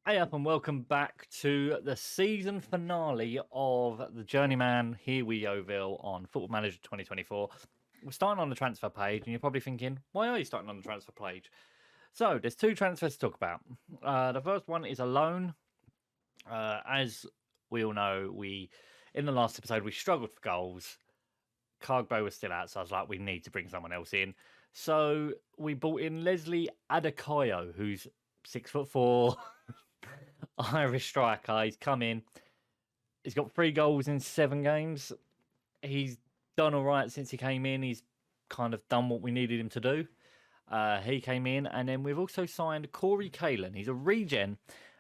Hey up and welcome back to the season finale of the Journeyman here we Yeovil on Football Manager 2024. We're starting on the transfer page and you're probably thinking, why are you starting on the transfer page? So there's two transfers to talk about. The first one is a loan. As we all know, in the last episode we struggled for goals. Cargbo was still out, so I was like, we need to bring someone else in. So we brought in Leslie Adekoyo, who's 6'4", Irish striker. He's come in. He's got 3 goals in 7 games. He's done all right since he came in. He's kind of done what we needed him to do. He came in, and then we've also signed Corey Kalen. He's a regen,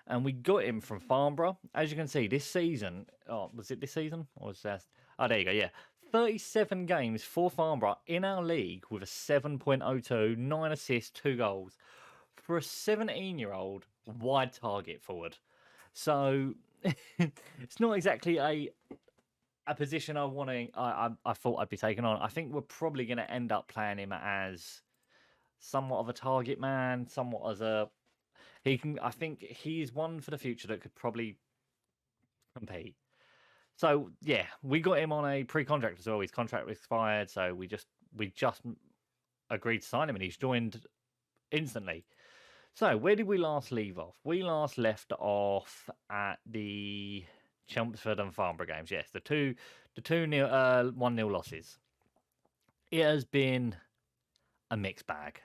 and we got him from Farnborough. As you can see, this season... Oh, was it this season? Or was that... Oh, there you go, yeah. 37 games for Farnborough in our league with a 7.02, 9 assists, 2 goals. For a 17-year-old wide target forward. So it's not exactly a position I thought I'd be taking on. I think we're probably going to end up playing him as somewhat of a target man, somewhat as a... I think he's one for the future that could probably compete. So yeah, we got him on a pre-contract as well. His contract expired, so we just agreed to sign him, and he's joined instantly. So where did we last leave off? We last left off at the Chelmsford and Farnborough games. Yes, the 1-0 losses. It has been a mixed bag.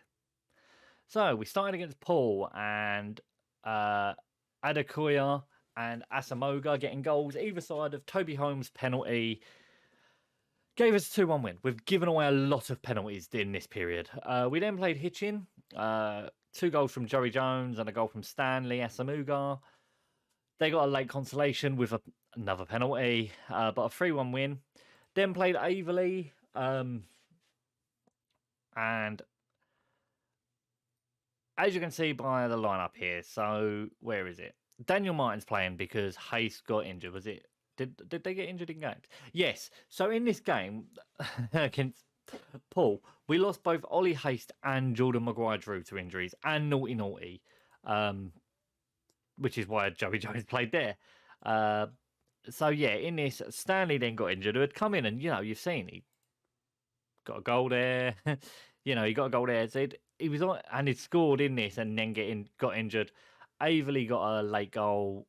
So we started against Paul and Adekoya and Asamoga getting goals either side of Toby Holmes' penalty. Gave us a 2-1 win. We've given away a lot of penalties in this period. We then played Hitchin. 2 goals from Joey Jones and a goal from Stanley Asamuga. They got a late consolation with another penalty, but a 3-1 win. Then played Averley, and as you can see by the lineup here, so where is it? Daniel Martin's playing because Hayes got injured. Was it? Did they get injured in games? Yes. So in this game against Paul, we lost both Ollie Haste and Jordan Maguire-Drew to injuries and Naughty Naughty, which is why Joey Jones played there. So yeah, in this, Stanley then got injured, who had come in and, you've seen, he got a goal there. He got a goal there. So he was on, and he scored in this and then got injured. Averley got a late goal.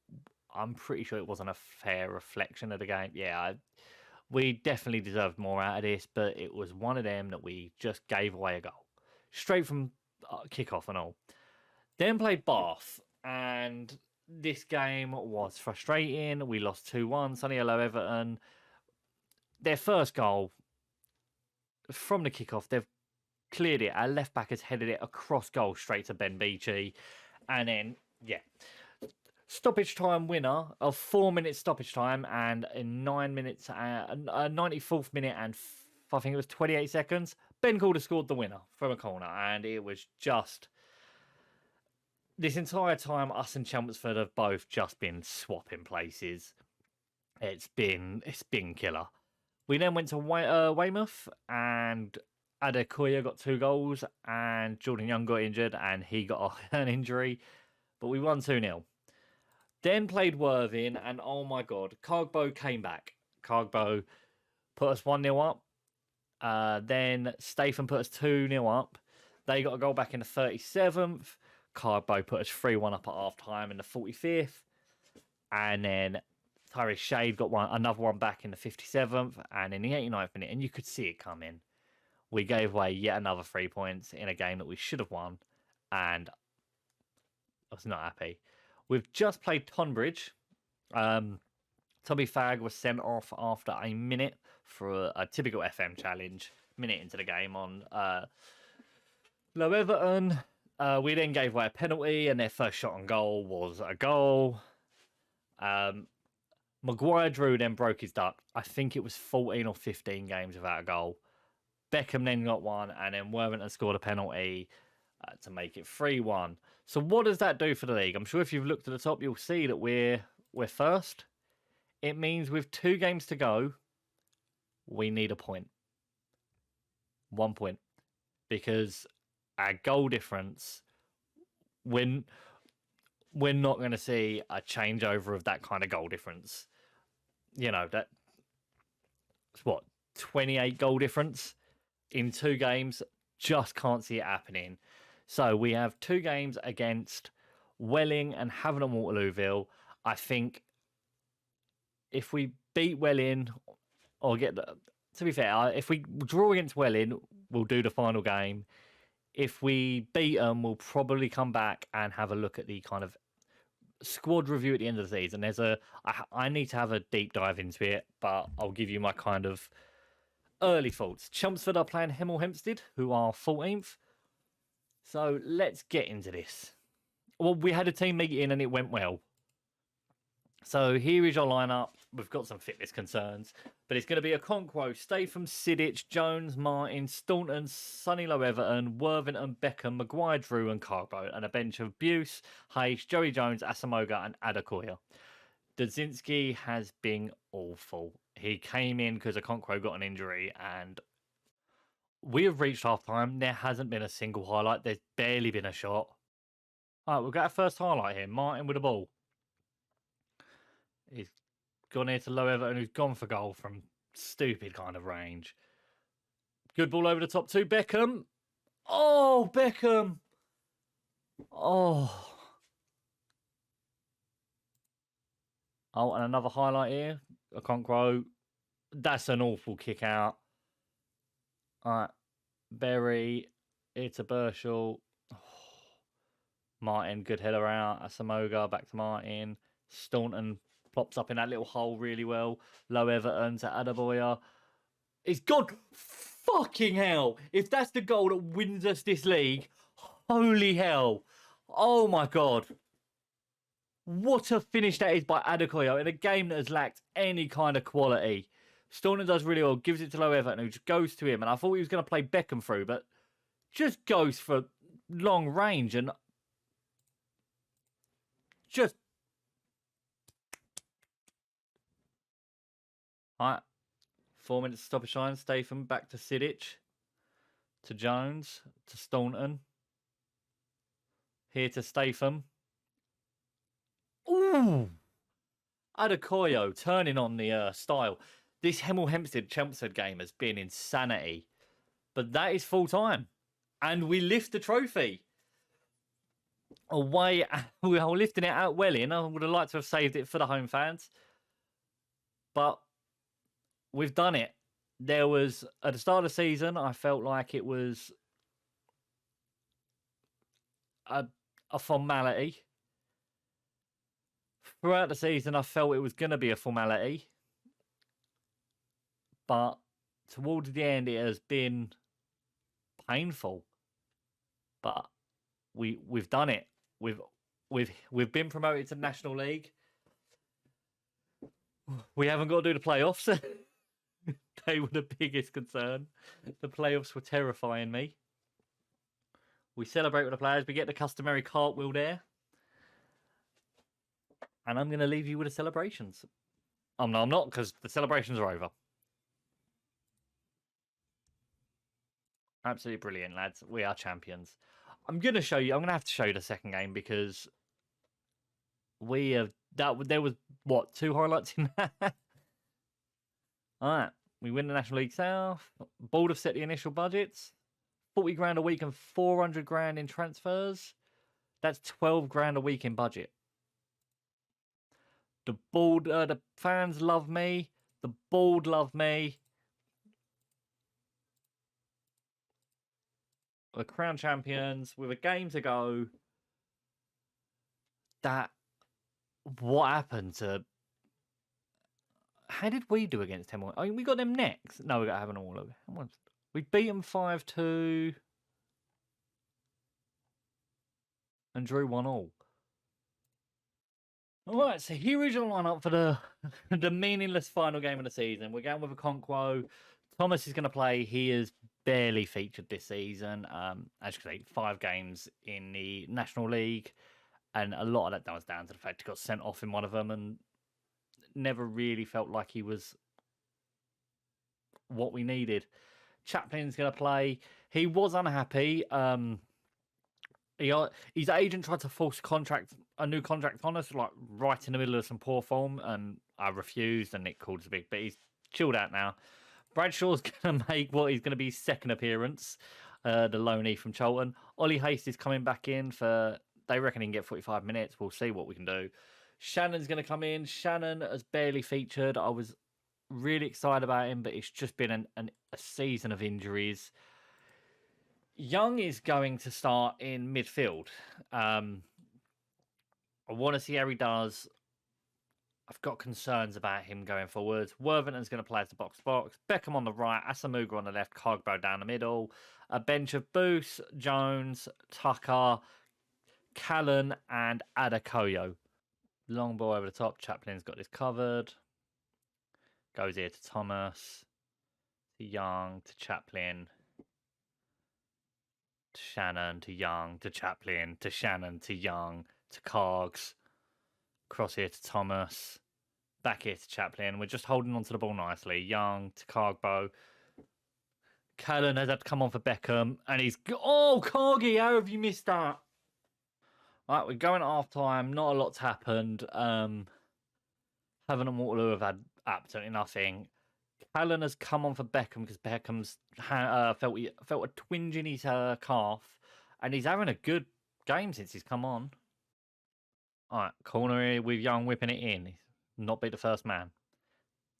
I'm pretty sure it wasn't a fair reflection of the game. Yeah, we definitely deserved more out of this, but it was one of them that we just gave away a goal. Straight from kickoff and all. Then played Bath, and this game was frustrating. We lost 2-1. Sonny Hello Everton. Their first goal, from the kickoff, they've cleared it. Our left back has headed it across goal straight to Ben Beachy. And then, yeah. Stoppage time winner of 4 minutes stoppage time, and in 9 minutes, 94th minute, and I think it was 28 seconds, Ben Calder scored the winner from a corner, and it was just... This entire time, us and Chelmsford have both just been swapping places. It's been killer. We then went to Weymouth, and Adekoya got 2 goals, and Jordan Young got injured, and he got an injury, but we won 2-0. Then played Worthing, and oh my God, Cargbo came back. Cargbo put us 1-0 up. Then Statham put us 2-0 up. They got a goal back in the 37th. Cargbo put us 3-1 up at half-time in the 45th. And then Tyrese Shade got another one back in the 57th and in the 89th minute. And you could see it coming. We gave away yet another 3 points in a game that we should have won. And I was not happy. We've just played Tonbridge. Tommy Fagg was sent off after a minute for a typical FM challenge. Minute into the game on Low Everton. We then gave away a penalty, and their first shot on goal was a goal. Maguire-Drew then broke his duck. I think it was 14 or 15 games without a goal. Beckham then got one, and then Worthington scored a penalty to make it 3-1. So what does that do for the league? I'm sure if you've looked at the top, you'll see that we're first. It means with 2 games to go, we need a point. 1 point. Because our goal difference, when we're not going to see a changeover of that kind of goal difference. You know, that's what, 28 goal difference in 2 games. Just can't see it happening. So we have 2 games against Welling and Havant and Waterlooville. I think if we beat Welling or get the, to be fair, if we draw against Welling, we'll do the final game. If we beat them, we'll probably come back and have a look at the kind of squad review at the end of the season. I need to have a deep dive into it, but I'll give you my kind of early thoughts. Chelmsford are playing Hemel Hempstead, who are 14th. So let's get into this. Well, we had a team meeting and it went well. So here is your lineup. We've got some fitness concerns, but it's going to be Okonkwo, Statham, Sidic, Jones, Martin, Staunton, Sunnylow, Everton, Worthington, Beckham, Maguire, Drew, and Carbo, and a bench of Buse, Hayes, Joey Jones, Asamoga, and Adekoya. Dudzinski has been awful. He came in because Okonkwo got an injury, and we have reached half time. There hasn't been a single highlight. There's barely been a shot. All right, we'll get our first highlight here. Martin with the ball. He's gone here to Low Everton, who's gone for goal from stupid kind of range. Good ball over the top to Beckham. Oh, Beckham. Oh. Oh, and another highlight here. Okonkwo. That's an awful kick out. All right. Berry. It's a Burchell. Oh. Martin, good header out. Asamoga, back to Martin. Staunton plops up in that little hole really well. Low Everton to Adekoya. It's gone. Fucking hell. If that's the goal that wins us this league, holy hell. Oh my God. What a finish that is by Adekoya in a game that has lacked any kind of quality. Staunton does really well, gives it to Low Everton, who just goes to him. And I thought he was going to play Beckham through, but just goes for long range and just. All right. 4 minutes to stop a shine. Statham back to Sidic. To Jones. To Staunton. Here to Statham. Ooh! Adekoya turning on the style. This Hemel Hempstead Chelmsford game has been insanity. But that is full time. And we lift the trophy. Away. We are lifting it out Welling. I would have liked to have saved it for the home fans. But we've done it. There was, at the start of the season, I felt like it was a formality. Throughout the season, I felt it was going to be a formality. But towards the end, it has been painful. But we've done it. We've been promoted to the National League. We haven't got to do the playoffs. They were the biggest concern. The playoffs were terrifying me. We celebrate with the players. We get the customary cartwheel there. And I'm going to leave you with the celebrations. Oh, no, I'm not, because the celebrations are over. Absolutely brilliant, lads. We are champions. I'm going to show you. I'm going to have to show you the second game because we have there was what, 2 highlights in that. All right, we win the National League South. Board have set the initial budgets. 40 grand a week and 400 grand in transfers. That's 12 grand a week in budget. The board, the fans love me. The board love me. We're crown champions with a game to go. What happened to? How did we do against Hemel? I mean, we got them next. No, we got Havant all over. We beat them 5-2 and drew 1-1. All right, so here is your lineup for the meaningless final game of the season. We're going with Okonkwo. Thomas is going to play. He has barely featured this season. As you can see, 5 games in the National League. And a lot of that was down to the fact he got sent off in one of them and never really felt like he was what we needed. Chaplin's going to play. He was unhappy His agent tried to force a new contract on us, like right in the middle of some poor form, and I refused, and Nick called us a big. But he's chilled out now. Bradshaw's going to make what is going to be his second appearance, the loanee from Charlton. Ollie Haste is coming back in for, they reckon he can get 45 minutes. We'll see what we can do. Shannon's going to come in. Shannon has barely featured. I was really excited about him, but it's just been a season of injuries. Young is going to start in midfield. I want to see how he does. I've got concerns about him going forwards. Worthington's going to play as the box-to-box. Beckham on the right, Asamuga on the left, Cogbo down the middle. A bench of Booth, Jones, Tucker, Callan, and Adekoyo. Long ball over the top. Chaplin's got this covered. Goes here to Thomas, to Young, to Chaplin, to Shannon, to Young, to Chaplin, to Shannon, to Young, to Cogs. Cross here to Thomas. Back here to Chaplin. We're just holding on to the ball nicely. Young to Cogbo. Callan has had to come on for Beckham. And he's... Oh, Cargie, how have you missed that? Right, we're going at half-time. Not a lot's happened. Haven and Waterloo have had absolutely nothing. Callan has come on for Beckham because Beckham's felt a twinge in his calf. And he's having a good game since he's come on. All right, corner here with Young whipping it in. He's not be the first man.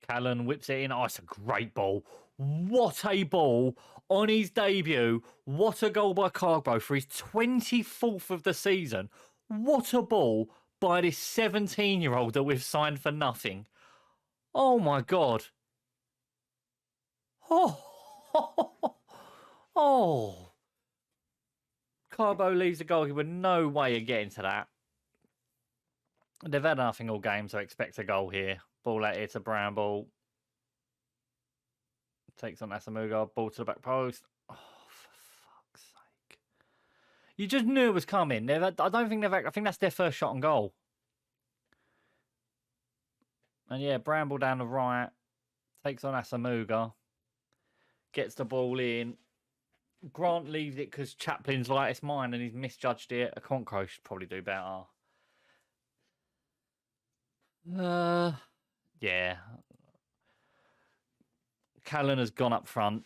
Callan whips it in. Oh, it's a great ball. What a ball on his debut. What a goal by Cogbo for his 24th of the season. What a ball by this 17-year-old that we've signed for nothing. Oh, my God. Oh. Oh. Cogbo leaves the goalkeeper. No way of getting to that. They've had nothing all game, so expect a goal here. Ball out here to Bramble. Takes on Asamuga. Ball to the back post. Oh, for fuck's sake. You just knew it was coming. I don't think I think that's their first shot on goal. And yeah, Bramble down the right. Takes on Asamuga. Gets the ball in. Grant leaves it because Chaplin's like, it's mine, and he's misjudged it. A Concro should probably do better. Yeah. Callan has gone up front.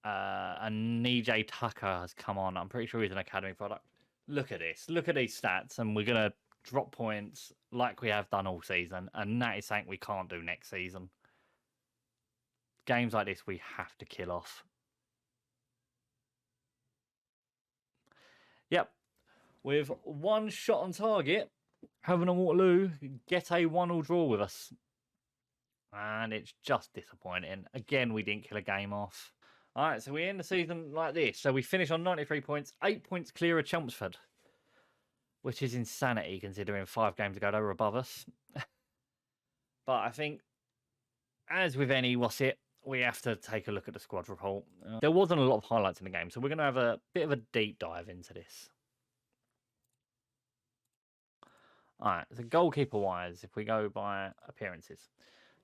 And Nijay Tucker has come on. I'm pretty sure he's an academy product. Look at this. Look at these stats. And we're going to drop points like we have done all season. And that is something we can't do next season. Games like this, we have to kill off. Yep. With one shot on target, Haven and Waterloo get a 1-1 draw with us. And it's just disappointing. Again, we didn't kill a game off. All right, so we end the season like this. So we finish on 93 points, 8 points clear of Chelmsford, which is insanity considering 5 games ago they were above us. But I think, as with any what's it, we have to take a look at the squad report. There wasn't a lot of highlights in the game, so we're going to have a bit of a deep dive into this. All right, so goalkeeper-wise, if we go by appearances.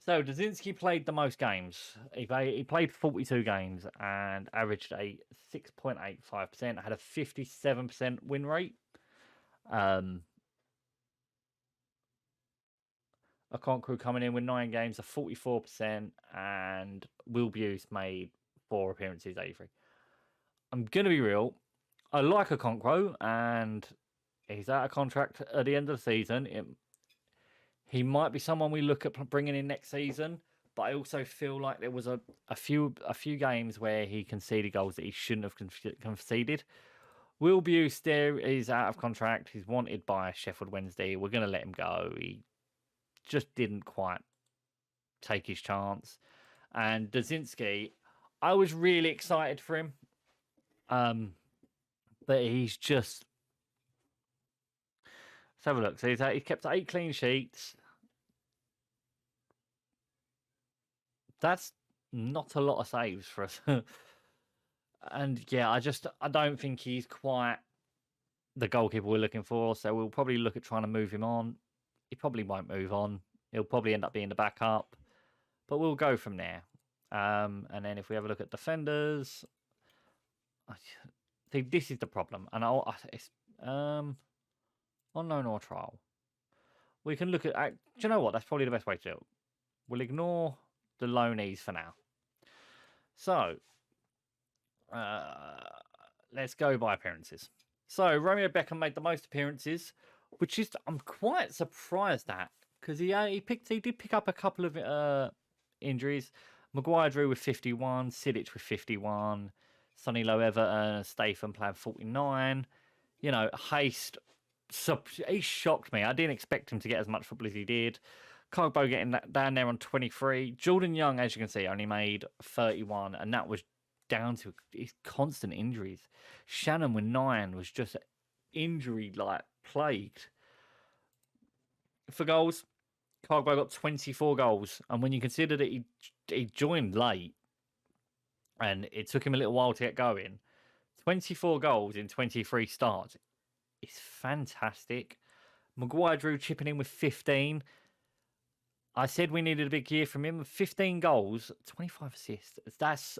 So, Dzinski played the most games. He played 42 games and averaged a 6.85%. Had a 57% win rate. A Concrew coming in with 9 games, a 44%. And Will Buse made 4 appearances, 83. I'm going to be real. I like a Concrew, and he's out of contract at the end of the season. He might be someone we look at bringing in next season, but I also feel like there was a few games where he conceded goals that he shouldn't have conceded. Will Buse there is out of contract. He's wanted by Sheffield Wednesday. We're going to let him go. He just didn't quite take his chance. And Dzinski, I was really excited for him, but he's just... Let's have a look. So he's kept 8 clean sheets. That's not a lot of saves for us. And yeah, I don't think he's quite the goalkeeper we're looking for. So we'll probably look at trying to move him on. He probably won't move on. He'll probably end up being the backup. But we'll go from there. And then if we have a look at defenders, I think this is the problem. And Unknown or trial. We can look at. Do you know what? That's probably the best way to do it. We'll ignore the loanees for now. So, let's go by appearances. So Romeo Beckham made the most appearances, which is I'm quite surprised at because he did pick up a couple of injuries. Maguire Drew with 51, Sidic with 51, Sonny Low Everton, Statham playing 49. You know, Haste, he shocked me. I didn't expect him to get as much football as he did. Cogbo getting down there on 23. Jordan Young, as you can see, only made 31, and that was down to his constant injuries. Shannon with 9 was just injury plagued. For goals, Cogbo got 24 goals, and when you consider that he joined late and it took him a little while to get going, 24 goals in 23 starts is fantastic. Maguire Drew chipping in with 15. I said we needed a big year from him. 15 goals, 25 assists. That's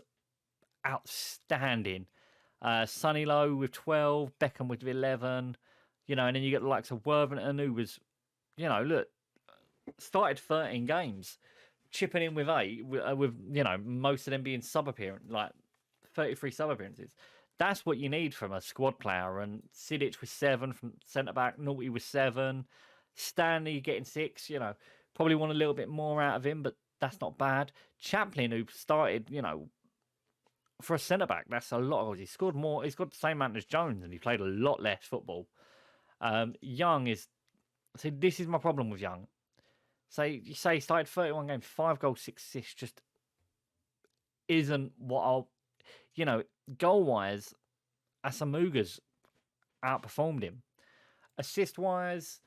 outstanding. Sonny Low with 12, Beckham with 11. You know, and then you get the likes of Worthington, who was, you know, look, started 13 games, chipping in with 8, with you know, most of them being sub appearance, like 33 sub appearances. That's what you need from a squad player. And Sidic with 7 from centre back, Naughty with 7, Stanley getting 6. You know, probably want a little bit more out of him, but that's not bad. Chaplin, who started, you know, for a centre back, that's a lot of goals. He scored more. He's got the same amount as Jones, and he played a lot less football. Young is. See, this is my problem with Young. You say he started 31 games, 5 goals, 6 assists, just isn't what I'll. You know, goal wise, Asamuga's outperformed him. Assist wise,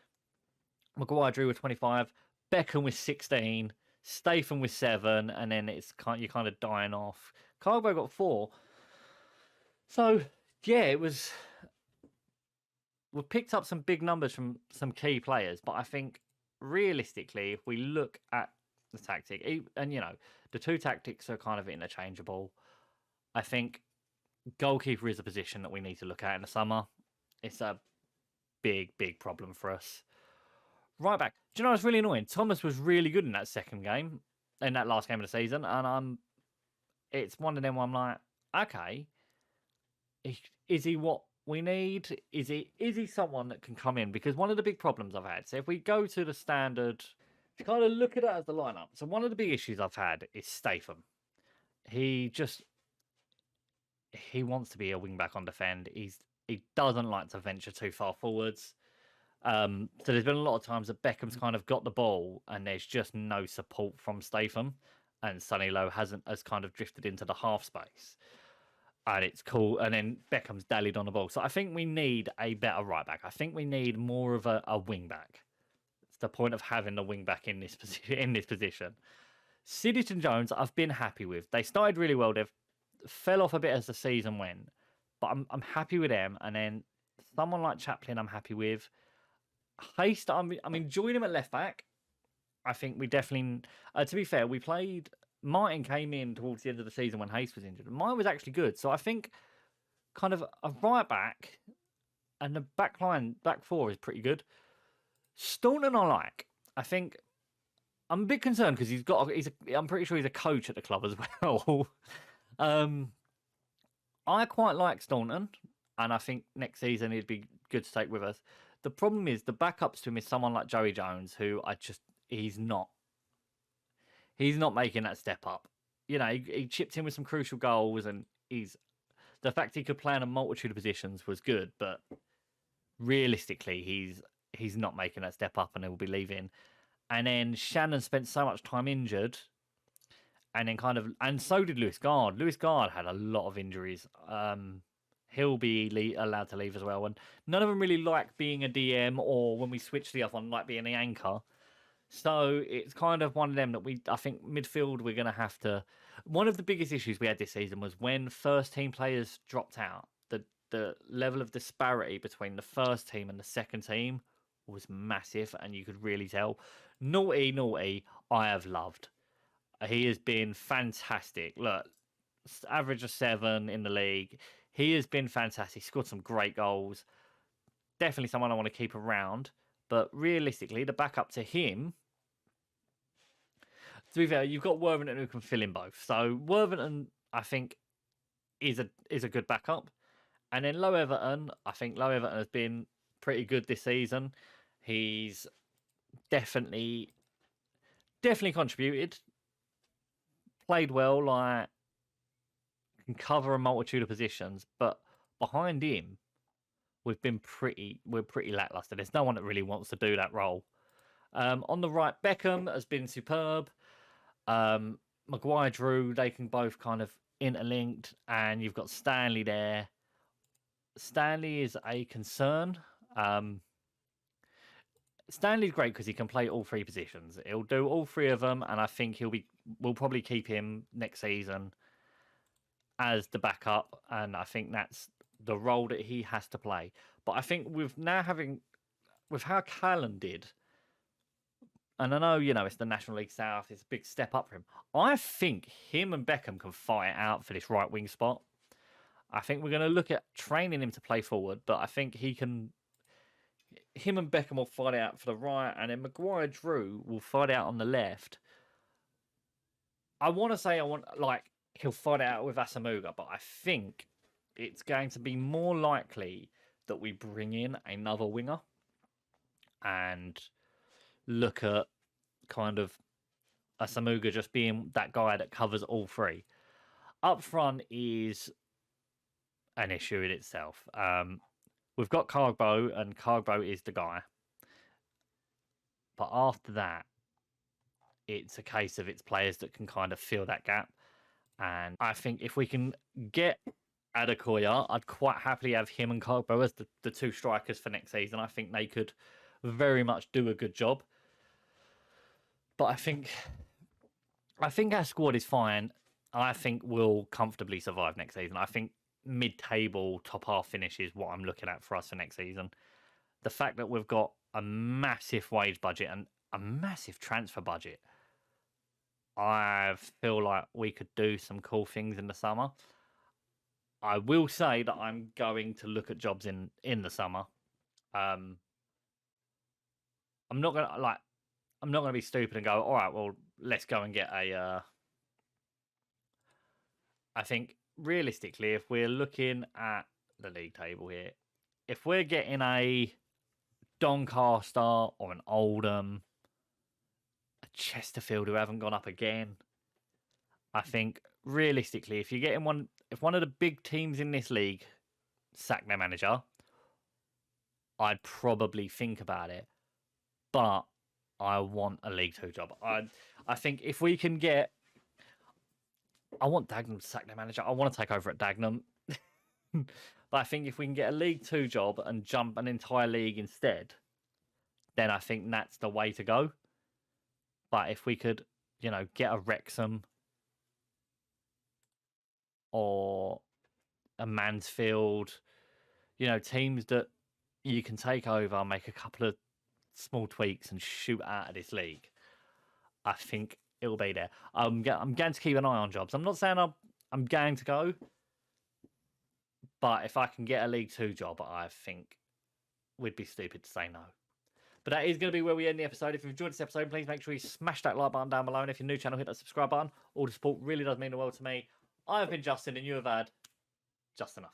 Maguire Drew with 25, Beckham with 16, Statham with 7, and then you're kind of dying off. Carbo got 4. So yeah, we picked up some big numbers from some key players, but I think realistically, if we look at the tactic, and you know, the two tactics are kind of interchangeable. I think goalkeeper is a position that we need to look at in the summer. It's a big problem for us. Right back. Do you know what's really annoying? Thomas was really good in that second game, in that last game of the season, and it's one of them where I'm like, okay, is he what we need? Is he someone that can come in? Because one of the big problems I've had, so if we go to the standard, to kind of look at it as the lineup, so one of the big issues I've had is Statham. He wants to be a wing back on defend. He doesn't like to venture too far forwards. So there's been a lot of times that Beckham's kind of got the ball and there's just no support from Statham, and Sonny Low has kind of drifted into the half space, and it's cool. And then Beckham's dallied on the ball. So I think we need a better right back. I think we need more of a wing back. It's the point of having the wing back in this position. Sidic and Jones, I've been happy with. They started really well. They've fell off a bit as the season went, but I'm happy with them. And then someone like Chaplin, I'm happy with. Haste, I'm enjoying him at left back. I think we definitely. To be fair, Martin came in towards the end of the season when Haste was injured. Mine was actually good, so I think kind of a right back and the back line, back four is pretty good. Staunton I like. I think I'm a bit concerned because I'm pretty sure he's a coach at the club as well. I quite like Staunton, and I think next season he'd be good to take with us. The problem is the backups to him is someone like Joey Jones, who he's not making that step up. You know, he chipped in with some crucial goals, and the fact he could play in a multitude of positions was good, but realistically, he's not making that step up, and he'll be leaving. And then Shannon spent so much time injured, and then and so did Lewis Gard. Lewis Gard had a lot of injuries. He'll be allowed to leave as well, and none of them really like being a DM, or when we switch the other one, like being the anchor. So it's kind of one of them that I think midfield we're going to have to. One of the biggest issues we had this season was when first team players dropped out. The level of disparity between the first team and the second team was massive, and you could really tell. Naughty, I have loved. He has been fantastic. Look, average of 7 in the league. He has been fantastic. Scored some great goals. definitely someone I want to keep around. But realistically, the backup to him, to be fair, you've got Worthington who can fill in both. So Worthington, I think, is a good backup. And then Low Everton, I think Low Everton has been pretty good this season. He's definitely contributed, played well, like can cover a multitude of positions. But behind him, we're pretty lackluster. There's no one that really wants to do that role. On the right, Beckham has been superb. Maguire, Drew, they can both kind of interlinked, and you've got Stanley there. Stanley is a concern. Stanley's great because he can play all three positions. He'll do all three of them, and I think we'll probably keep him next season as the backup, and I think that's the role that he has to play. But I think with how Callan did, and I know, it's the National League South, it's a big step up for him. I think him and Beckham can fight it out for this right wing spot. I think we're going to look at training him to play forward, but I think him and Beckham will fight it out for the right, and then Maguire Drew will fight it out on the left. I want to say he'll fight it out with Asamuga, but I think it's going to be more likely that we bring in another winger and look at kind of Asamuga just being that guy that covers all three. Up front is an issue in itself. We've got Cargbo, and Cargbo is the guy. But after that, it's a case of it's players that can kind of fill that gap. And I think if we can get Adekoya, I'd quite happily have him and Cargbo as the two strikers for next season. I think they could very much do a good job. But I think our squad is fine. I think we'll comfortably survive next season. I think mid-table, top half finish is what I'm looking at for us for next season. The fact that we've got a massive wage budget and a massive transfer budget, I feel like we could do some cool things in the summer. I will say that I'm going to look at jobs in the summer. I'm not gonna be stupid and go, all right, well, let's go and get a. I think realistically, if we're looking at the league table here, if we're getting a Doncaster or an Oldham, a Chesterfield who haven't gone up again, I think realistically, if you're getting if one of the big teams in this league sack their manager, I'd probably think about it. But I want a League Two job. I think if we can get, I want Dagenham to sack their manager. I want to take over at Dagenham. But I think if we can get a League Two job and jump an entire league instead, then I think that's the way to go. But if we could, get a Wrexham or a Mansfield, teams that you can take over, make a couple of small tweaks and shoot out of this league, I think it'll be there. I'm going to keep an eye on jobs. I'm not saying I'm going to go, but if I can get a League Two job, I think we'd be stupid to say no. But that is going to be where we end the episode. If you've enjoyed this episode, please make sure you smash that like button down below. And if you're new to the channel, hit that subscribe button. All the support really does mean the world to me. I have been Justin, and you have had just enough.